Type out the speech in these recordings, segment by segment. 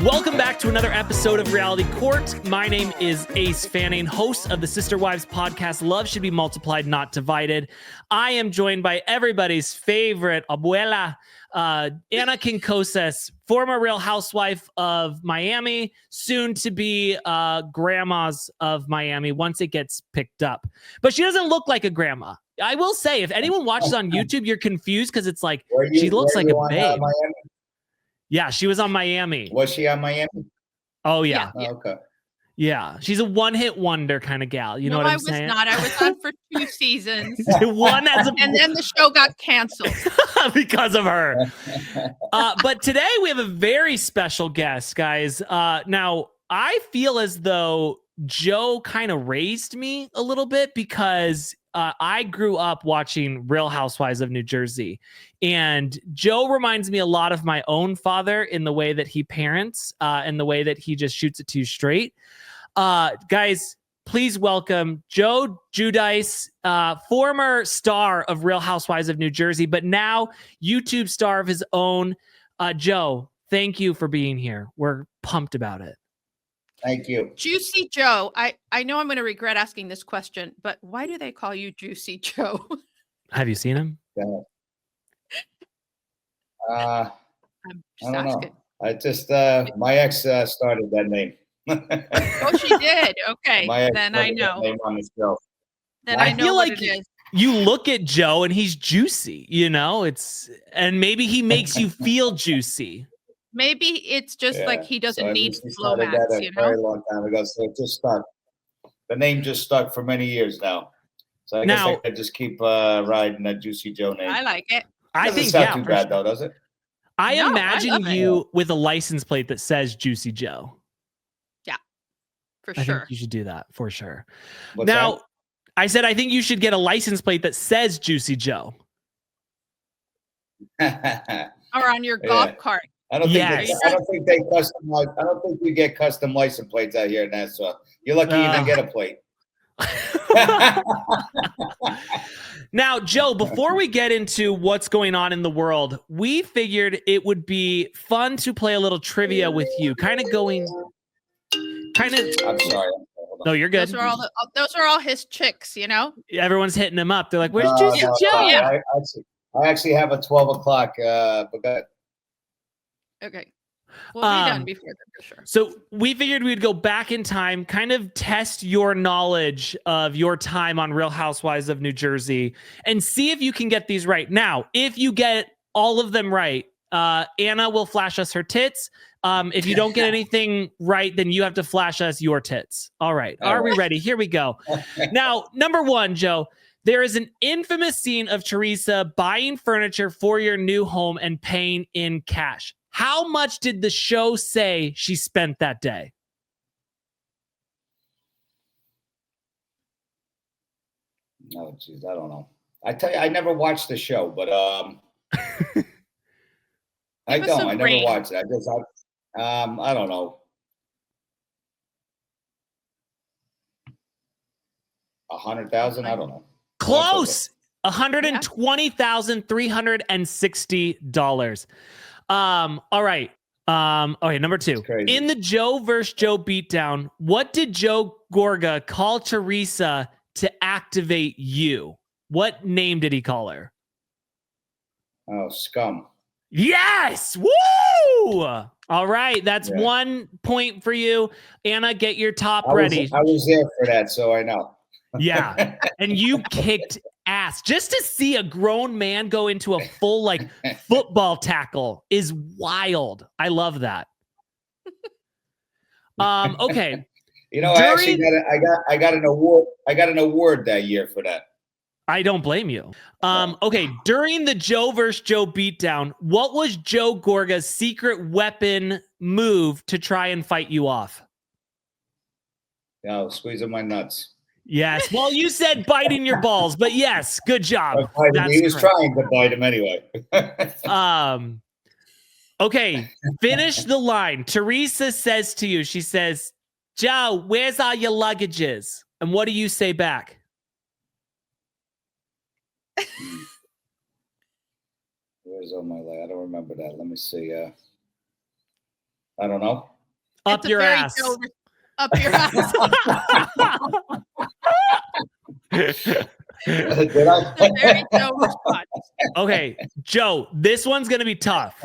Welcome back to another episode of Reality Court. My name is Ace Fanning, host of the Sister Wives podcast, Love Should Be Multiplied, Not Divided. I am joined by everybody's favorite abuela, Ana Quincoces, former Real Housewife of Miami, soon to be grandmas of Miami once it gets picked up. But she doesn't look like a grandma. I will say, if anyone watches on YouTube, you're confused because it's like she looks like a babe. Yeah, she was on Miami. Was she on Miami? Oh, yeah. Oh, okay. Yeah, she's a one-hit wonder kind of gal. You know what I'm saying? No, I was not. I was on for 2 seasons. And then the show got canceled. because of her. But today we have a very special guest, guys. Now, I feel as though Joe kind of raised me a little bit because I grew up watching Real Housewives of New Jersey. And Joe reminds me a lot of my own father in the way that he parents and the way that he just shoots it to you straight. Guys, please welcome Joe Giudice, former star of Real Housewives of New Jersey, but now YouTube star of his own. Joe, thank you for being here. We're pumped about it. Thank you. Juicy Joe. I know I'm going to regret asking this question, but why do they call you Juicy Joe? Have you seen him? Yeah. I'm just I don't asking. know. I just my ex started that name. Oh, she did. Okay, then I know. Name on the show. Then I know feel what like it is. You look at Joe and he's juicy, you know, and maybe he makes you feel juicy. Maybe it's just like he doesn't need flow that mats, a you know? very long time ago, so it just stuck. The name just stuck for many years now. So I guess I could just keep riding that Juicy Joe name. I like it. I think it's not too bad though, does it? I No, imagine I you with a license plate that says Juicy Joe. Yeah, for I sure. think you should do that for sure. What's now, that? I said I think you should get a license plate that says Juicy Joe. Or on your golf cart. I don't think they customize. I don't think you get custom license plates out here in Nassau. You're lucky you even get a plate. Now, Joe, before we get into what's going on in the world, we figured it would be fun to play a little trivia with you. I'm sorry. No, you're good. Those are all his chicks, you know? Everyone's hitting him up. They're like, where's Juicy Joe? Yeah. I actually have a 12 o'clock, but go ahead. Okay. We'll be done before that for sure. So we figured we'd go back in time, kind of test your knowledge of your time on Real Housewives of New Jersey and see if you can get these right. Now, if you get all of them right, Anna will flash us her tits. If you don't get anything right, then you have to flash us your tits. All right. Are we ready? Here we go. Now, number one, Joe, there is an infamous scene of Teresa buying furniture for your new home and paying in cash. How much did the show say she spent that day? No, geez, I don't know. I tell you, I never watched the show, but I never watched it. I don't know. 100,000? I don't know. Close. $120,360. All right. Okay, number two. In the Joe versus Joe beatdown, what did Joe Gorga call Teresa to activate you? What name did he call her? Oh, scum. Yes! Woo! All right, that's 1 point for you. Anna, get your top ready. I was there for that, so I know. Yeah, and you kicked ass. Just to see a grown man go into a full football tackle is wild. I love that. Okay. You know, I got an award. I got an award that year for that. I don't blame you. Okay, during the Joe versus Joe beatdown, what was Joe Gorga's secret weapon move to try and fight you off? No, squeezing my nuts. Yes. Well, you said biting your balls, but yes, good job. He was trying to bite him anyway. Okay, finish the line. Teresa says to you, she says, Joe, where's all your luggages? And what do you say back? Where's all my leg? I don't remember that. Let me see. I don't know. Up It's a your very ass. Joe up your ass. Did It's a very Joe response. Okay, Joe, this one's gonna be tough.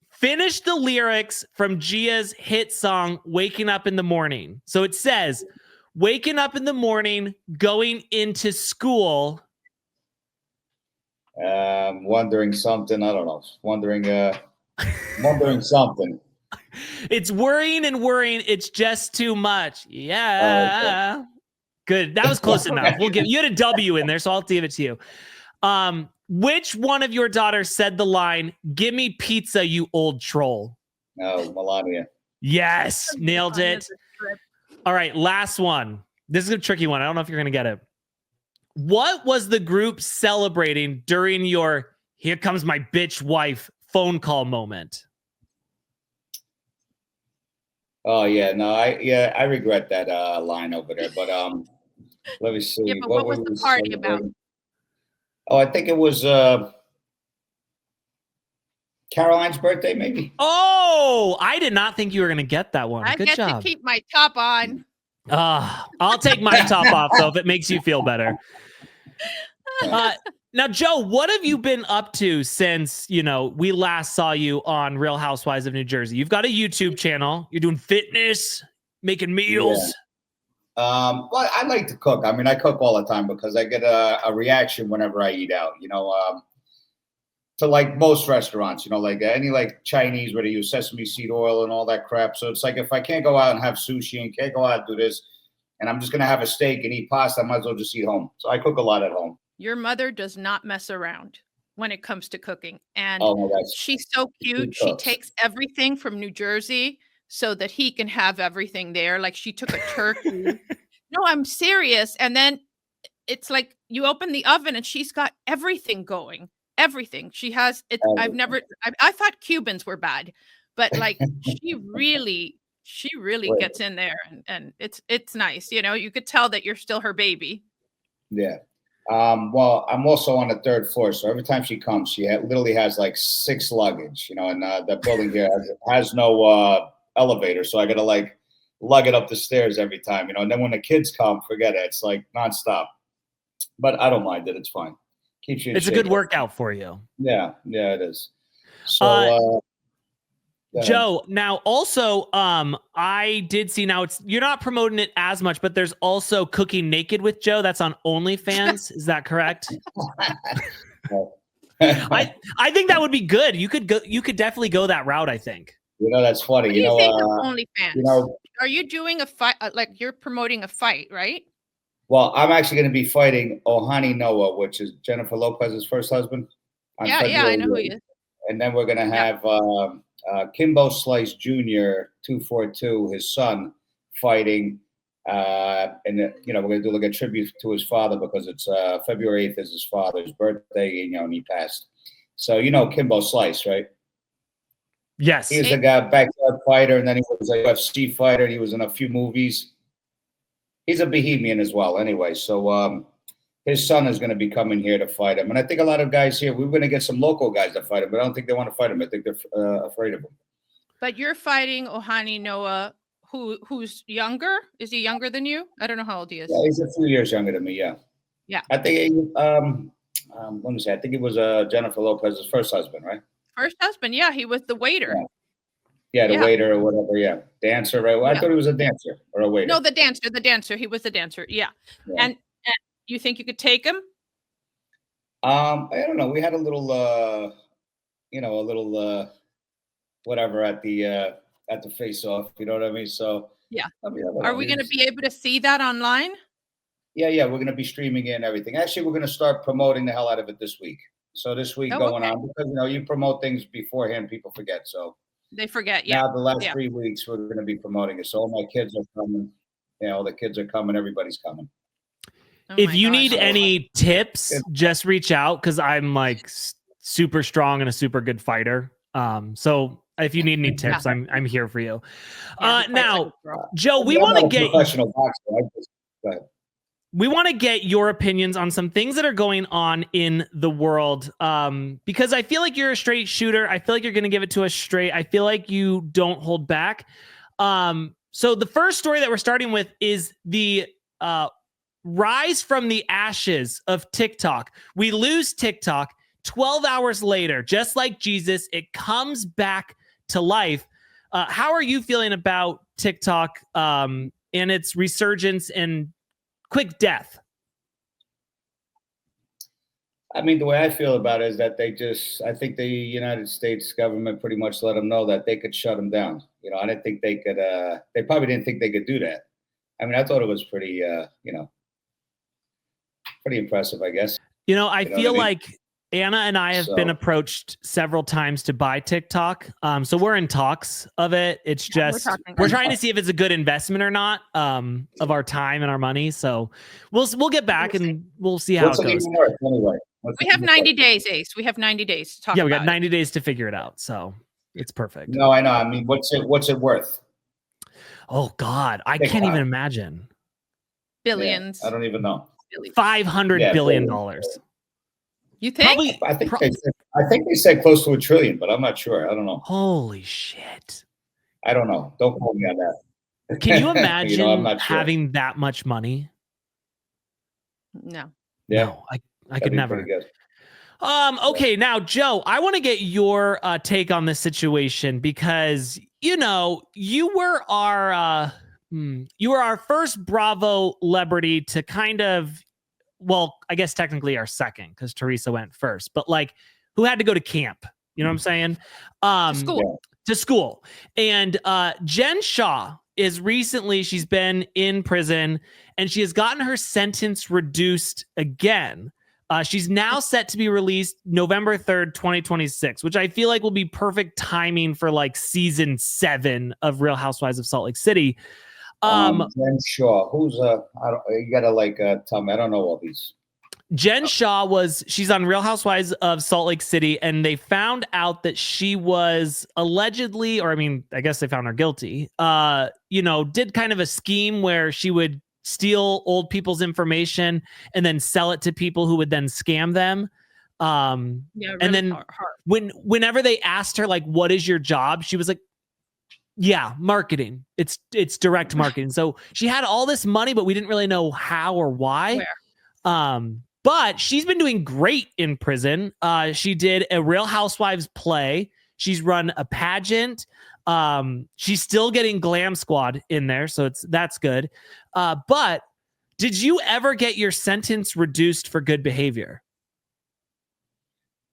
Finish the lyrics from Gia's hit song "Waking Up in the Morning." So it says, "Waking up in the morning, going into school." Wondering something. I don't know. Wondering something. It's worrying and worrying. It's just too much. Yeah. Okay. Good. That was close enough. We'll give you had a W in there, so I'll give it to you. Which one of your daughters said the line, "Give me pizza, you old troll"? No, Melania. Yes, nailed it. All right, last one. This is a tricky one. I don't know if you're gonna get it. What was the group celebrating during your "here comes my bitch wife" phone call moment? Oh yeah, no, I regret that line over there. But let me see. Yeah, but what was were the we party about? celebrating? Oh, I think it was Caroline's birthday, maybe. Oh, I did not think you were going to get that one. I Good get job. to keep my top on. I'll take my top off, though, if it makes you feel better. Now, Joe, what have you been up to since, we last saw you on Real Housewives of New Jersey? You've got a YouTube channel. You're doing fitness, making meals. Well, I like to cook. I mean, I cook all the time because I get a reaction whenever I eat out, to like most restaurants, like any like Chinese where they use sesame seed oil and all that crap. So it's like, if I can't go out and have sushi and can't go out and do this, and I'm just going to have a steak and eat pasta, I might as well just eat home. So I cook a lot at home. Your mother does not mess around when it comes to cooking. And she's so cute. She takes everything from New Jersey so that he can have everything there. Like she took a turkey. No, I'm serious. And then it's like you open the oven and she's got everything going. Everything. She has it. I thought Cubans were bad, but like she really gets in there and it's nice. You could tell that you're still her baby. Yeah. Well, I'm also on the 3rd floor, so every time she comes, she literally has like 6 luggage, and the building here has no elevator, so I gotta like lug it up the stairs every time, and then when the kids come, forget it. It's like nonstop. But I don't mind it. It's fine. Keeps you in It's shape. a good workout for you. Yeah, it is. So Joe, now also I did see, now you're not promoting it as much, but there's also Cooking Naked with Joe. That's on OnlyFans. Is that correct? I think that would be good. You could definitely go that route, I think. That's funny. What do you think of OnlyFans? Are you doing a fight? Like you're promoting a fight, right? Well, I'm actually going to be fighting Ohani Noah, which is Jennifer Lopez's first husband. Yeah, I know who he is. And then we're going to have Kimbo Slice Jr., 242, his son, fighting. And we're going to do like a tribute to his father because it's February 8th is his father's birthday, and he passed. So Kimbo Slice, right? Yes. He was a backyard fighter, and then he was a UFC fighter, and he was in a few movies. He's a Bohemian as well, anyway. So his son is going to be coming here to fight him. And I think a lot of guys here, we're going to get some local guys to fight him, but I don't think they want to fight him. I think they're afraid of him. But you're fighting Ohani Noah, who's younger? Is he younger than you? I don't know how old he is. Yeah, he's a few years younger than me, yeah. Yeah. I think, let me see, I think it was Jennifer Lopez's first husband, right? First husband, yeah. He was the waiter. Yeah, the waiter or whatever, yeah. Dancer, right? Well, I thought he was a dancer or a waiter. No, the dancer. He was the dancer, yeah. And you think you could take him? I don't know. We had a little, whatever at the face-off. You know what I mean? So yeah. Are we going to be able to see that online? Yeah. We're going to be streaming in everything. Actually, we're going to start promoting the hell out of it this week. So this week going on, because you promote things beforehand, people forget. So they forget. Yeah. Now the last 3 weeks we're going to be promoting it. So all my kids are coming. All the kids are coming. Everybody's coming. If you need any tips, just reach out because I'm like super strong and a super good fighter. So if you need any tips, I'm here for you. Now, Joe, we want to get professional boxer. We want to get your opinions on some things that are going on in the world, because I feel like you're a straight shooter. I feel like you're going to give it to us straight. I feel like you don't hold back. So the first story that we're starting with is the rise from the ashes of TikTok. We lose TikTok. 12 hours later, just like Jesus, it comes back to life. How are you feeling about TikTok and its resurgence and quick death? I mean, the way I feel about it is that I think the United States government pretty much let them know that they could shut them down. I didn't think they could, they probably didn't think they could do that. I mean, I thought it was pretty, pretty impressive, I guess. I feel like Anna and I have been approached several times to buy TikTok. So we're in talks of it. It's just, we're trying to see if it's a good investment or not of our time and our money. So we'll get back and we'll see how it goes. Anyway? We have 90 days, Ace. We have 90 days to talk about it. Yeah, we got 90 days to figure it out. So it's perfect. No, I know. I mean, what's it worth? Oh, God. I can't even imagine. Billions. Yeah, I don't even know. $500 billion. You think? I think they said close to $1 trillion, but I'm not sure. I don't know. Holy shit. I don't know. Don't quote me on that. Can you imagine having that much money? No. Yeah. No, I could never. Okay, now Joe, I want to get your take on this situation because you were our first Bravo celebrity to kind of, well, I guess technically our second because Teresa went first, but like who had to go to camp? You know what I'm saying? To school. And Jen Shah is she's been in prison and she has gotten her sentence reduced again. She's now set to be released November 3rd, 2026, which I feel like will be perfect timing for like season 7 of Real Housewives of Salt Lake City. Jen Shah, you gotta tell me, I don't know all these. Jen Shah she's on Real Housewives of Salt Lake City, and they found out that she was allegedly, or I mean, I guess they found her guilty, did kind of a scheme where she would steal old people's information and then sell it to people who would then scam them. And then whenever they asked her, like, what is your job? She was like, yeah, marketing. It's direct marketing. So she had all this money, but we didn't really know how or why. Where? But she's been doing great in prison. She did a Real Housewives play. She's run a pageant. She's still getting Glam Squad in there, so that's good. But did you ever get your sentence reduced for good behavior?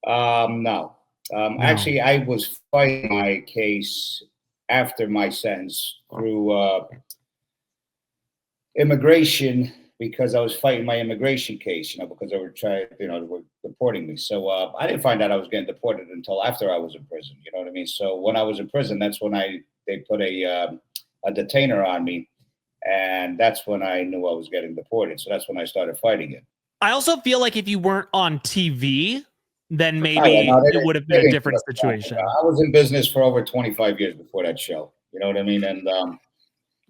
No. Actually, I was fighting my case after my sentence through immigration because I was fighting my immigration case, because they were they were deporting me. So I didn't find out I was getting deported until after I was in prison. You know what I mean? So when I was in prison, that's when they put a detainer on me, and that's when I knew I was getting deported. So that's when I started fighting it. I also feel like if you weren't on TV, then maybe it would have been a different situation. I was in business for over 25 years before that show. You know what I mean? And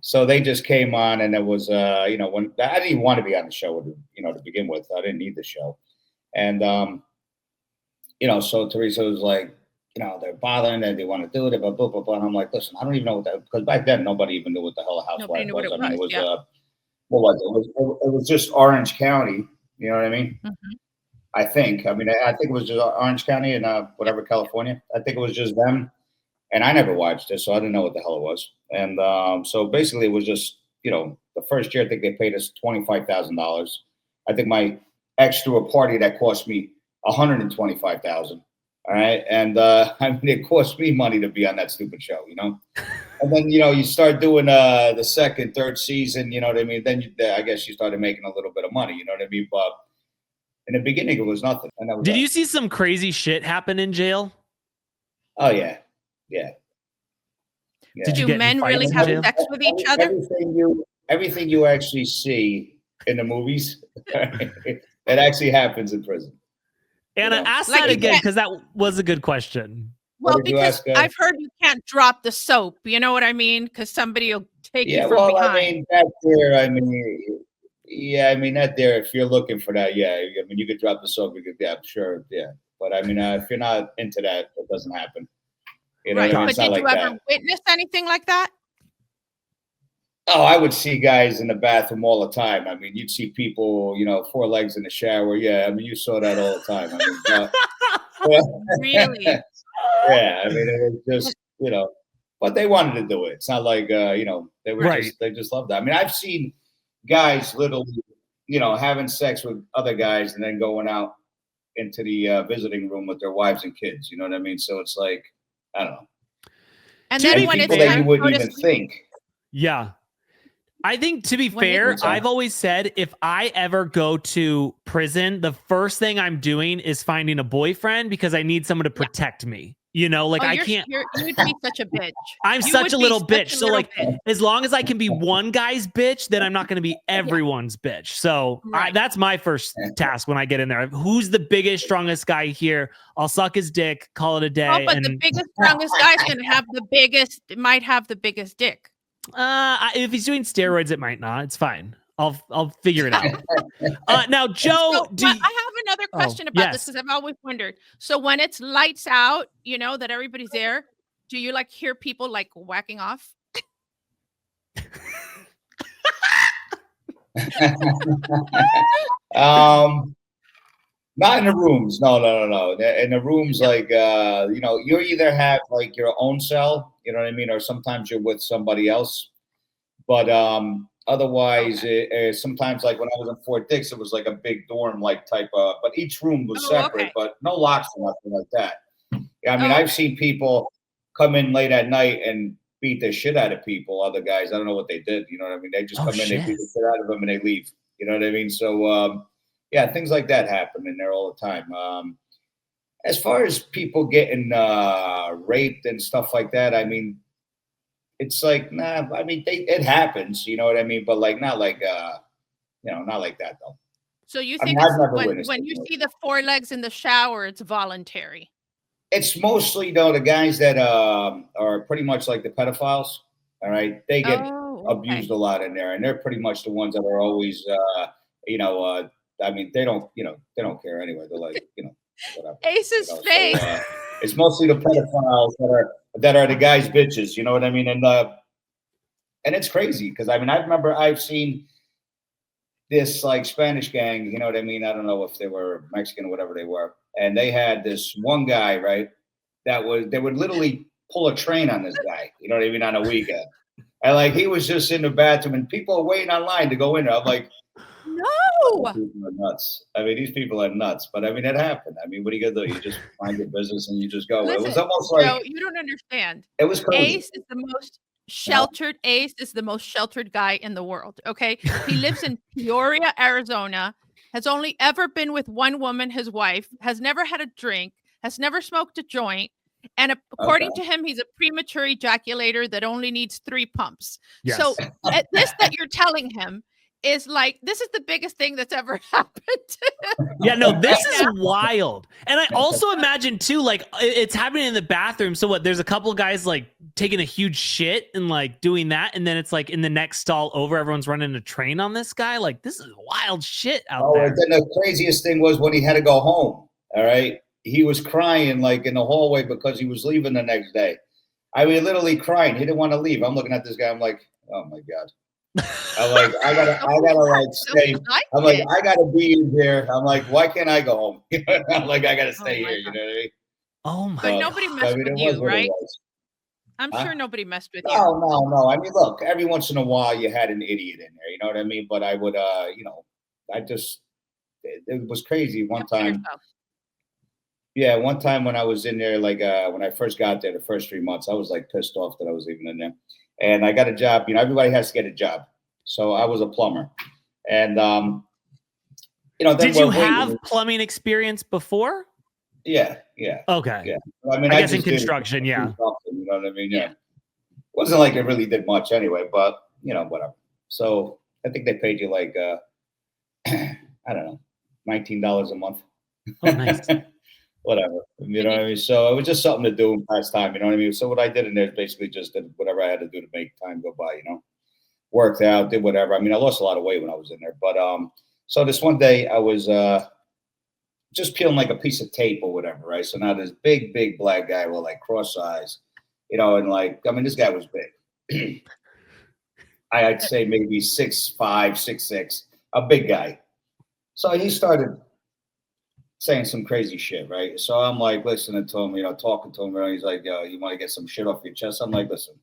so they just came on, and it was, when I didn't even want to be on the show, to begin with. I didn't need the show. And, so Teresa was like, they're bothering and they want to do it, blah, blah, blah, blah. And I'm like, listen, I don't even know what that, because back then nobody even knew what the hell a housewife was. I mean, it was, what was it? It was just Orange County. You know what I mean? Mm-hmm. I think. I mean, I think it was just Orange County and whatever, California. I think it was just them. And I never watched it, so I didn't know what the hell it was. And so basically it was just, the first year I think they paid us $25,000. I think my ex threw a party that cost me $125,000. All right. And I mean, it cost me money to be on that stupid show, And then, you start doing the second, third season, you know what I mean? Then I guess you started making a little bit of money, you know what I mean? But in the beginning, it was nothing. And that was Did you see some crazy shit happen in jail? Oh, yeah. Yeah. Did Do men really have sex with each other? Everything you actually see in the movies, it actually happens in prison. Anna, ask that again, because that was a good question. Well, because I've heard you can't drop the soap. You know what I mean? Because somebody will take you from behind. I mean, that there, if you're looking for that, I mean, you could drop the soap. You could, sure, But I mean, if you're not into that, it doesn't happen. Right. But did you ever witness anything like that? Oh, I would see guys in the bathroom all the time. I mean, you'd see people, 4 legs in the shower. Yeah, I mean, you saw that all the time. I mean, Really? yeah, I mean, it was just, but they wanted to do it. It's not like, they were Right. they just loved that. I mean, I've seen guys literally, having sex with other guys and then going out into the visiting room with their wives and kids. You know what I mean? So it's like, I don't know. And then when people it's that you wouldn't even think. Yeah. I think, to be fair, I've always said if I ever go to prison, the first thing I'm doing is finding a boyfriend because I need someone to protect me. I can't. You would be such a bitch. I'm such a little bitch. So as long as I can be one guy's bitch, then I'm not going to be everyone's bitch. So that's my first task when I get in there. Who's the biggest, strongest guy here? I'll suck his dick, call it a day. Oh, but the biggest, strongest guy's going to have might have the biggest dick. If he's doing steroids, it might not. It's fine. I'll figure it out. Now, Joe, I have another question about this because I've always wondered. So when it's lights out, that everybody's there, do you hear people whacking off? Not in the rooms. No. In the rooms, you either have your own cell, you know what I mean, or sometimes you're with somebody else. But otherwise, sometimes when I was in Fort Dix, it was like a big dorm type of, but each room was separate, but no locks or nothing like that. Yeah, I mean, I've seen people come in late at night and beat the shit out of people. Other guys, I don't know what they did. You know what I mean? They just come in, they beat the shit out of them, and they leave. You know what I mean? So yeah, things like that happen in there all the time. As far as people getting raped and stuff like that, I mean, it's nah. I mean, it happens. You know what I mean? But not like not like that though. So you think when you see the 4 legs in the shower, it's voluntary? It's mostly the guys that are pretty much like the pedophiles. All right, they get abused a lot in there, and they're pretty much the ones that are always I mean, they don't care anyway. They're like, whatever. Ace's face. So, it's mostly the pedophiles that are the guys' bitches. You know what I mean? And it's crazy because I mean, I've seen this Spanish gang. You know what I mean? I don't know if they were Mexican or whatever they were, and they had this one guy, right? They would literally pull a train on this guy. You know what I mean? On a weekend, and he was just in the bathroom, and people are waiting online to go in there. I'm like, no, people are nuts. I mean, these people are nuts. But I mean, it happened. I mean, what are you gonna do? You just mind your business and you just go. Listen, it was almost Joe, you don't understand. It was crazy. Ace is the most sheltered. Ace is the most sheltered guy in the world. Okay, he lives in Peoria, Arizona. Has only ever been with one woman, his wife. Has never had a drink. Has never smoked a joint. And according to him, he's a premature ejaculator that only needs 3 pumps. Yes. So this that you're telling him is this is the biggest thing that's ever happened. Yeah, no, this is wild. And I also imagine too, it's happening in the bathroom. So there's a couple of guys taking a huge shit and doing that. And then it's in the next stall over, everyone's running a train on this guy. This is wild shit out there. And then the craziest thing was when he had to go home. All right. He was crying in the hallway because he was leaving the next day. I mean, literally crying. He didn't want to leave. I'm looking at this guy. I'm like, oh my God. I'm like, I gotta stay. I'm like, I gotta be in here. I'm like, why can't I go home? I'm like, I gotta stay here. You know what I mean? Oh my! But nobody messed with you, right? I'm sure nobody messed with you. No. I mean, look, every once in a while you had an idiot in there. You know what I mean? But I would, it was crazy one time. Yeah, one time when I was in there, when I first got there, the first 3 months, I was pissed off that I was even in there. And I got a job. Everybody has to get a job. So I was a plumber. And, did you have plumbing experience before? Yeah. Okay. Yeah. I mean, I guess in construction, you know what I mean? Yeah. It wasn't like it really did much anyway, but, whatever. So I think they paid you I don't know, $19 a month. Oh, nice. Whatever, you know what I mean? So it was just something to do and pass time, you know what I mean? So what I did in there is basically just did whatever I had to do to make time go by, worked out, did whatever. I mean, I lost a lot of weight when I was in there, but so this one day I was just peeling a piece of tape or whatever, right? So now this big black guy with cross eyes, and I mean, this guy was big. I'd say maybe 6'5", 6'6", a big guy. So he started saying some crazy shit, right? So I'm like listening to him, talking to him, and he's like, you want to get some shit off your chest? I'm like, listen,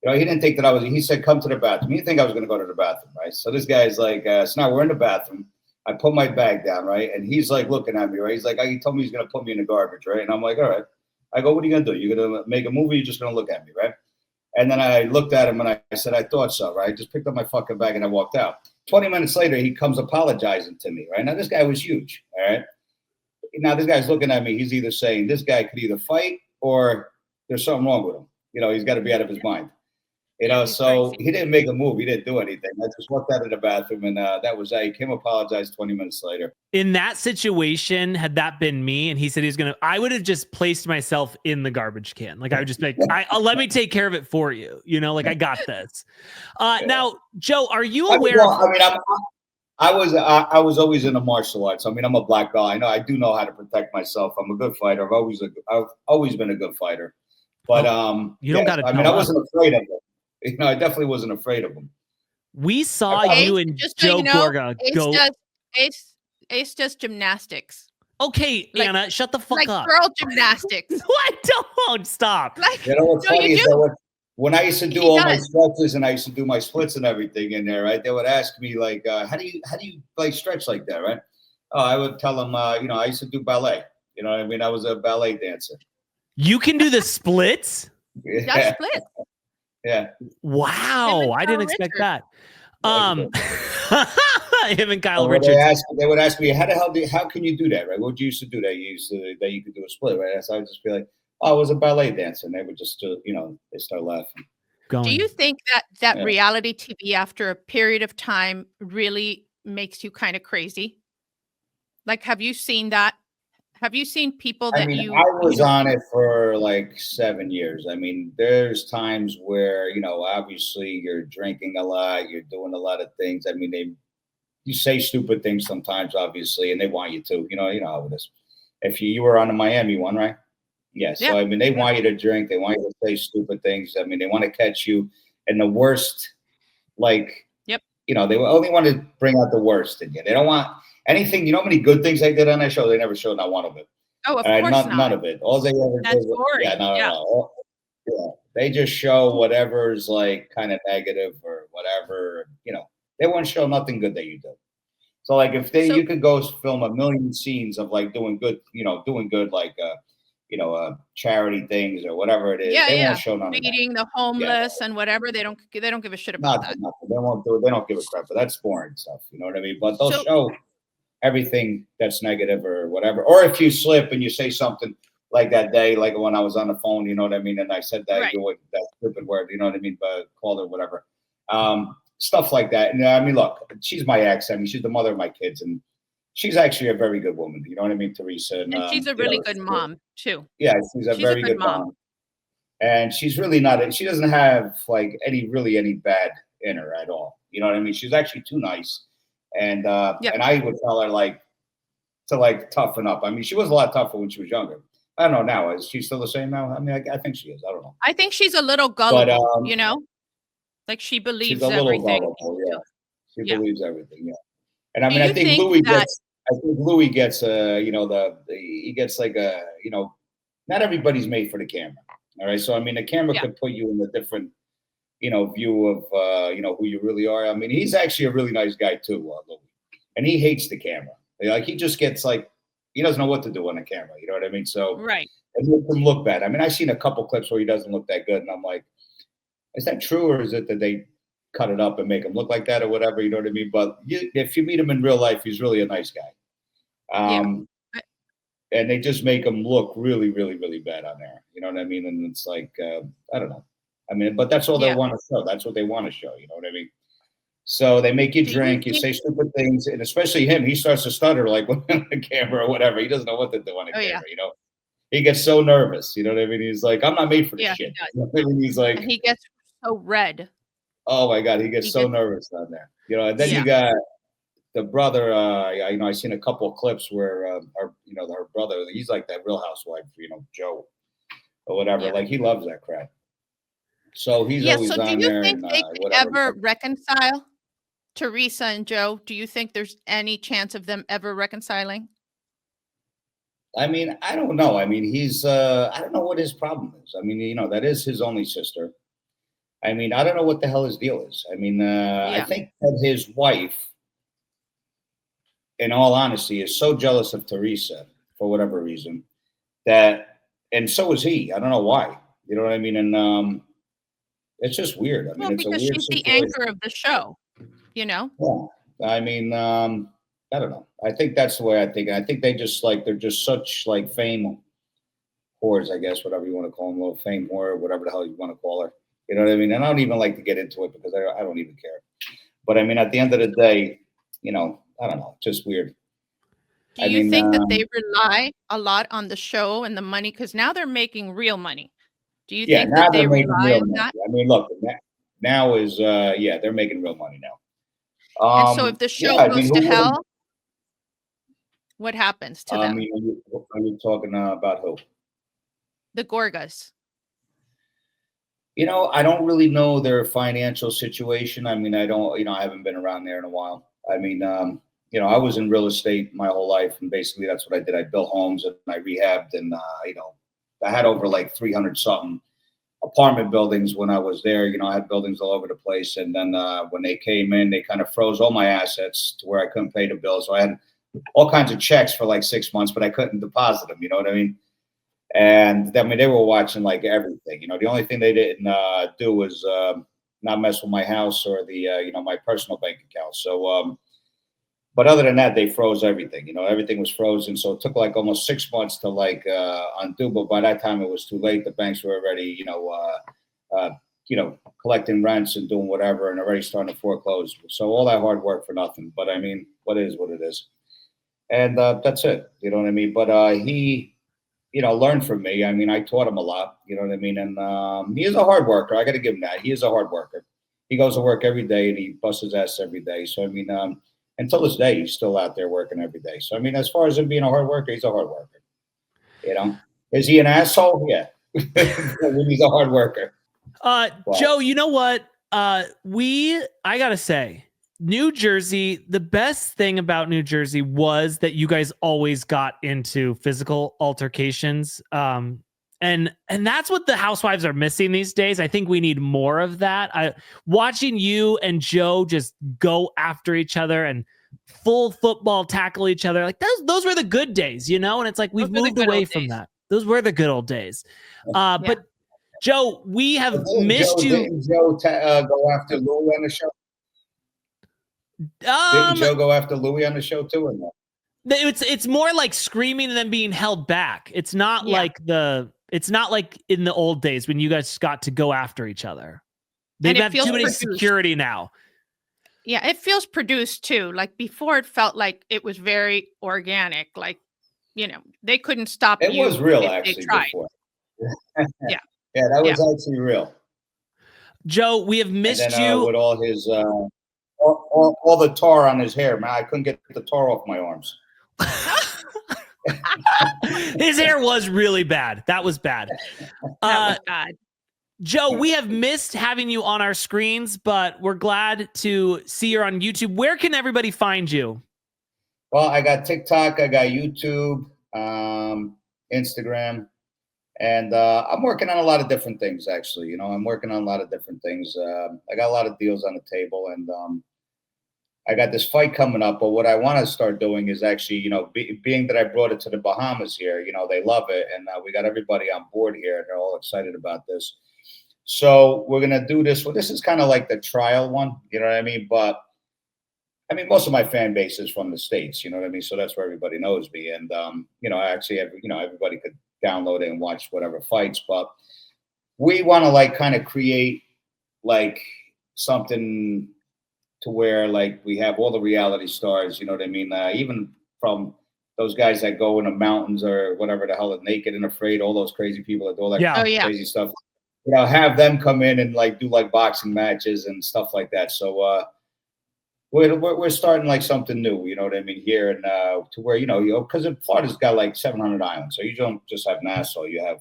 he didn't think that I was, he said, come to the bathroom. He didn't think I was going to go to the bathroom, right? So this guy's like, so now we're in the bathroom. I put my bag down, right? And he's like looking at me, right? He's like, he told me he's going to put me in the garbage, right? And I'm like, all right. I go, what are you going to do? You're going to make a movie? You're just going to look at me, right? And then I looked at him and I said, I thought so, right? I just picked up my fucking bag and I walked out. 20 minutes later, he comes apologizing to me, right? Now, this guy was huge, all right? Now, this guy's looking at me. He's either saying this guy could either fight or there's something wrong with him. He's got to be out of his mind. So he didn't make a move. He didn't do anything. I just walked out of the bathroom, and that was that. He came apologized 20 minutes later. In that situation, had that been me, and he said he's going to, I would have just placed myself in the garbage can. Like, I would just be like, let me take care of it for you. Like, I got this. Now, Joe, are you aware I was always in the martial arts. I mean, I'm a black belt. I know I do know how to protect myself. I'm a good fighter. I've always been a good fighter. But you don't got to. I mean, I wasn't afraid of it. I definitely wasn't afraid of him. We saw you and Joe Gorga go. Ace does gymnastics. Okay, Anna, shut the fuck up. Girl gymnastics. What? Don't stop. What's funny is that when I used to do my stretches and I used to do my splits and everything in there, right? They would ask me like, how do you like stretch like that, right? Oh, I would tell them, I used to do ballet. You know what I mean? I was a ballet dancer. You can do the splits? Yeah, splits. Yeah. Wow, I didn't expect that. Him and Kyle They would ask me, how can you do that, right? What you used to do that? You could do a split, right? So I would just be like, oh, I was a ballet dancer, and they would just they start laughing. Do you think that reality TV after a period of time really makes you kind of crazy? Like, have you seen that? Have you seen people that I was on it for like 7 years. I mean, there's times where, obviously you're drinking a lot, you're doing a lot of things. I mean, you say stupid things sometimes, obviously, and they want you to, you know how it is. If you were on the Miami one, right? Yeah. So, I mean, they want you to drink. They want you to say stupid things. I mean, they want to catch you in the worst, like, they only want to bring out the worst in you. They don't want anything. You know how many good things they did on that show? They never showed not one of it. Oh, of course not. None of it. All they ever did was, no. They just show whatever's like kind of negative or whatever. They won't show nothing good that you do. So like if you could go film 1 million scenes of like doing good like charity things or whatever it is. They won't show none of that. Feeding the homeless and whatever. They don't give a shit about that. Nothing. They won't do it. They don't give a crap. But that's boring stuff. You know what I mean? But they'll show everything that's negative or whatever. Or if you slip and you say something like that day, like when I was on the phone, you know what I mean? And I said that that stupid word, you know what I mean? But called her whatever. Stuff like that. And I mean, look, she's my ex. I mean, she's the mother of my kids, and she's actually a very good woman. You know what I mean, Teresa? And she's a really good mom too. Yeah, she's a very good mom. And she's really not. She doesn't have like any bad in her at all. You know what I mean? She's actually too nice. And and I would tell her to toughen up. I mean, she was a lot tougher when she was younger. I don't know now. Is she still the same now? I mean, I think she is. I don't know. I think she's a little gullible. Like she believes everything. Gullible, yeah. She believes everything. Yeah. And I mean, I think Louis gets he gets like a not everybody's made for the camera. All right. So I mean, the camera could put you in a different view of who you really are. I mean, he's actually a really nice guy too, Louis. And he hates the camera. Like he just gets he doesn't know what to do on the camera. You know what I mean? So it makes him look bad. I mean, I've seen a couple clips where he doesn't look that good, and I'm like, is that true, or is it that they cut it up and make him look like that or whatever? You know what I mean? But if you meet him in real life, he's really a nice guy. And they just make him look really, really, really bad on there. You know what I mean? And it's like, I don't know. I mean, but that's all they want to show. That's what they want to show. You know what I mean? So they make you drink, you say stupid things, and especially him, he starts to stutter like on the camera or whatever. He doesn't know what to do on the camera, He gets so nervous, you know what I mean? He's like, I'm not made for this shit. You know what I mean? He's like, and he gets so red. Oh my God, he gets so nervous on there. And then you got the brother, I seen a couple of clips where her brother, he's like that Real Housewife, Joe or whatever. Like he loves that crap. So he's always So do on you there think and they could whatever. ever reconcile, Teresa and Joe? Do you think there's any chance of them ever reconciling? I mean, I don't know. I mean, he's I don't know what his problem is. I mean, you know, that is his only sister. I mean, I don't know what the hell his deal is. I mean, I think that his wife, in all honesty, is so jealous of Teresa for whatever reason that, and so is he. I don't know why. You know what I mean? And it's just weird. I mean, Well, it's a because weird she's the situation. anchor of the show, you know? Yeah. I mean, I don't know. I think that's the way I think. I think they just like, they're just such like fame whores, I guess, whatever you want to call them, little fame whore, whatever the hell you want to call her. You know what I mean? And I don't even like to get into it because I don't even care. But I mean, at the end of the day, you know, I don't know, just weird. Do you think that they rely a lot on the show and the money? Because now they're making real money. Do you think that they rely on that? I mean, look, now is yeah, they're making real money now. And so if the show goes to hell, what happens to them? I mean, are you talking about who? The Gorgas. You know, I don't really know their financial situation. I mean, I don't, you know, I haven't been around there in a while. I mean, you know, I was in real estate my whole life, and basically that's what I did. I built homes and I rehabbed, and you know, I had over like 300 something apartment buildings when I was there. You know, I had buildings all over the place, and then when they came in, they kind of froze all my assets to where I couldn't pay the bills. So I had all kinds of checks for like 6 months, but I couldn't deposit them. You know what I mean? And I mean, they were watching like everything. You know, the only thing they didn't do was not mess with my house or the you know, my personal bank account. So, but other than that, they froze everything. You know, everything was frozen. So it took like almost 6 months to like undo. But by that time, it was too late. The banks were already, you know, collecting rents and doing whatever, and already starting to foreclose. So all that hard work for nothing. But I mean, what is what it is, and that's it. You know what I mean? But he, you know, learned from me. I mean, I taught him a lot, you know what I mean? And he is a hard worker. I got to give him that. He is a hard worker. He goes to work every day and he busts his ass every day. So, I mean, until this day, he's still out there working every day. So, I mean, as far as him being a hard worker, he's a hard worker. You know, is he an asshole? Yeah. He's a hard worker. Joe, you know what? I got to say, New Jersey, the best thing about New Jersey was that you guys always got into physical altercations. And that's what the housewives are missing these days. I think we need more of that. Watching you and Joe just go after each other and full football tackle each other. Like those were the good days, you know? And it's like, we've moved away from that. Those were the good old days. But Joe, we have missed you. Didn't Joe go after Louie on the show? Didn't Joe go after Louie on the show too, or no? It's more like screaming and then being held back. It's not like it's not like in the old days when you guys got to go after each other. They have too many security now. Yeah, it feels produced too. Like before, it felt like it was very organic. Like, you know, they couldn't stop you. It was real, actually. Before. Yeah, that was actually real. Joe, we have missed you with all his all the tar on his hair. Man, I couldn't get the tar off my arms. His hair was really bad. That was bad. That was bad. Joe, we have missed having you on our screens, but we're glad to see you on YouTube. Where can everybody find you? Well, I got TikTok, I got YouTube, Instagram, and I'm working on a lot of different things, actually. You know, I'm working on a lot of different things. I got a lot of deals on the table, and I got this fight coming up. But what I want to start doing is actually, you know, being that I brought it to the Bahamas here, you know, they love it. And we got everybody on board here. They're all excited about this. So we're going to do this. Well, this is kind of like the trial one, you know what I mean? But I mean, most of my fan base is from the States, you know what I mean? So that's where everybody knows me. And, you know, I actually have, you know, everybody could download it and watch whatever fights. But we want to like kind of create like something to where like we have all the reality stars, you know what I mean? Even from those guys that go in the mountains or whatever the hell, Naked and Afraid, all those crazy people that do all that crazy stuff. You know, have them come in and like do like boxing matches and stuff like that. So we're starting like something new, you know what I mean, here, and to where, you know, because Florida's got like 700 islands, so you don't just have Nassau, you have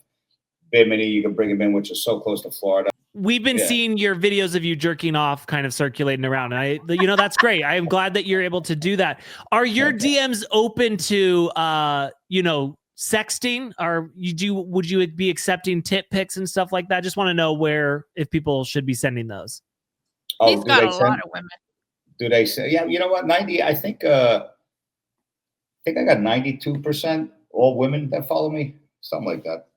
Bimini, you can bring them in, which is so close to Florida. we've been seeing your videos of you jerking off kind of circulating around. And that's great. I am glad that you're able to do that. Are your DMs open to, sexting? Would you be accepting tit pics and stuff like that? Just want to know if people should be sending those. He's got a lot of women. Do they say, yeah, you know what? 90, I think I got 92% all women that follow me. Something like that.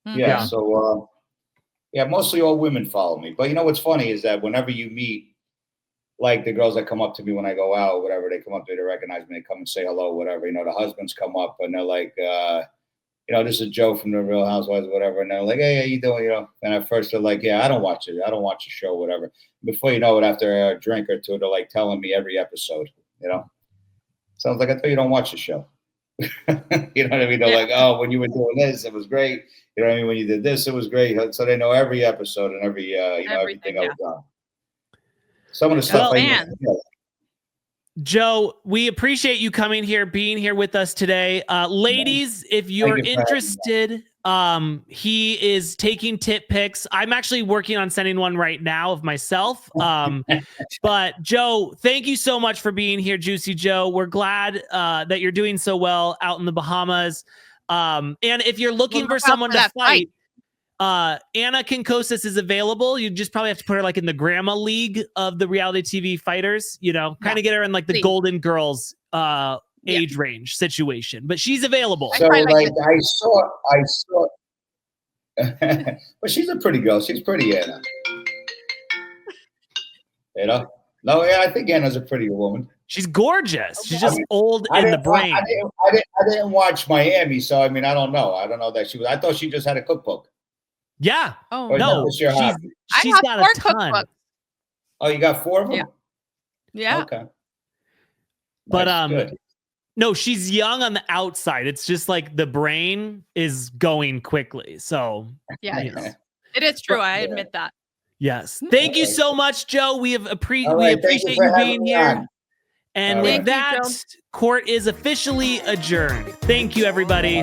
Mm-hmm. Yeah. So, mostly all women follow me. But you know what's funny is that whenever you meet, like the girls that come up to me when I go out, whatever, they come up to me, they recognize me, they come and say hello, whatever. The husbands come up and they're like, this is Joe from the Real Housewives, whatever. And they're like, hey, how you doing? And at first they're like, yeah, I don't watch it. I don't watch the show, whatever. Before you know it, after a drink or two, they're like telling me every episode, Sounds like I thought you don't watch the show. You know what I mean? They're like, oh, when you were doing this, it was great. You know what I mean? When you did this, it was great. So they know every episode and every, everything I was on. Some of the stuff Joe, we appreciate you coming here, being here with us today. Ladies, if you're interested, he is taking tit pics. I'm actually working on sending one right now of myself. But Joe, thank you so much for being here, Juicy Joe. We're glad that you're doing so well out in the Bahamas. And if you're looking for someone to fight, Anna Quincoces is available. You just probably have to put her like in the grandma league of the reality TV fighters, kind of get her in like the Golden Girls age range situation, but she's available. So I saw, but she's a pretty girl. She's pretty, Anna. No, I think Anna's a pretty woman. She's gorgeous. She's just old in the brain. I didn't watch Miami, so I mean, I don't know. I don't know that she was. I thought she just had a cookbook. Yeah. Oh no, she's got a ton. Cookbooks. Oh, you got 4 of them? Yeah. Okay. But good. No, she's young on the outside. It's just like the brain is going quickly. So it is true. I admit that. Yes. Thank you so much, Joe. We appreciate you being here. And with that, court is officially adjourned. Thank you, everybody.